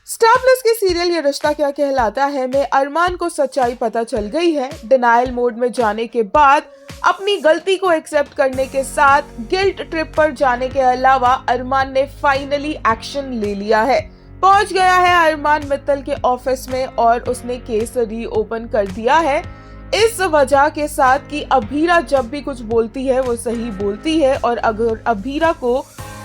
Star plus के serial ये रिश्ता क्या कहलाता है में अरमान को सच्चाई पता चल गई है। डिनायल मोड में जाने के बाद अपनी गलती को एक्सेप्ट करने के साथ गिल्ट ट्रिप पर जाने के अलावा अरमान ने फाइनली एक्शन ले लिया है। पहुंच गया है अरमान मित्तल के ऑफिस में और उसने केस रीओपन कर दिया है, इस वजह के साथ कि अभीरा जब भी कुछ बोलती है वो सही बोलती है और अगर अभीरा को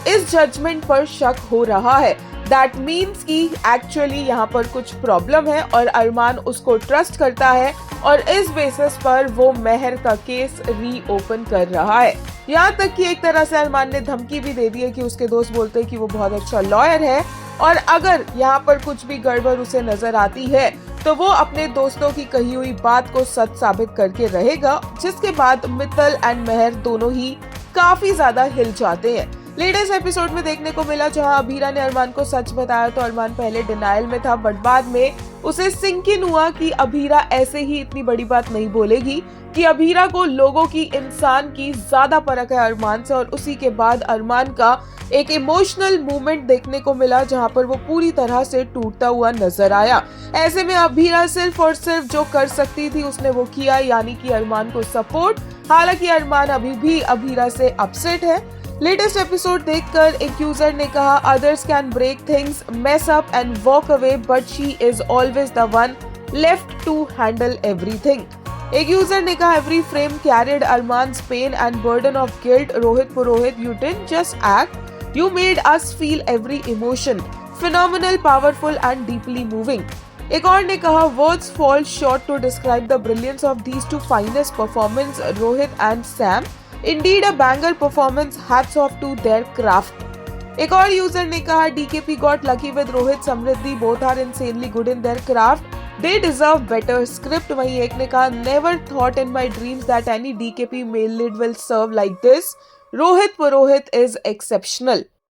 इस जजमेंट पर शक हो रहा है दैट मीन्स कि एक्चुअली यहाँ पर कुछ प्रॉब्लम है और अरमान उसको ट्रस्ट करता है और इस बेसिस पर वो मेहर का केस रीओपन कर रहा है। यहाँ तक कि एक तरह से अरमान ने धमकी भी दे दी है कि उसके दोस्त बोलते हैं कि वो बहुत अच्छा लॉयर है और अगर यहाँ पर कुछ भी गड़बड़ उसे नजर आती है तो वो अपने दोस्तों की कही हुई बात को सच साबित करके रहेगा, जिसके बाद मित्तल एंड मेहर दोनों ही काफी ज्यादा हिल जाते हैं। लेटेस्ट एपिसोड में देखने को मिला जहां अभीरा ने अरमान को सच बताया तो अरमान पहले डिनायल में था, बट बाद में उसे सिंक इन हुआ कि अभीरा ऐसे ही इतनी बड़ी बात नहीं बोलेगी, कि अभीरा को लोगों की, इंसान की ज्यादा परख है अरमान से। और उसी के बाद अरमान का एक इमोशनल मूवमेंट देखने को मिला जहां पर वो पूरी तरह से टूटता हुआ नजर आया। ऐसे में अभीरा सिर्फ और सिर्फ जो कर सकती थी उसने वो किया, यानी कि अरमान को सपोर्ट। हालांकि अरमान अभी भी अभीरा से अपसेट है। लेटेस्ट एपिसोड देखकर एक यूजर ने कहा, others can break things, mess up and walk away, but she is always the one left to handle everything. एक यूजर ने कहा, every frame carried Armaan's pain and burden of guilt. Rohit Purohit, you didn't just act, you made us feel every emotion, phenomenal, powerful and deeply moving. एक और ने कहा, words fall short to describe the brilliance of these two finest performers, Rohit and Sam. Indeed a banger performance, hats off to their craft. एक और user ने कहा, DKP got lucky with Rohit, Samriddhi, both are insanely good in their craft. They deserve better script. वहीं एक ने कहा, never thought in my dreams that any DKP male lead will serve like this. Rohit Purohit is exceptional.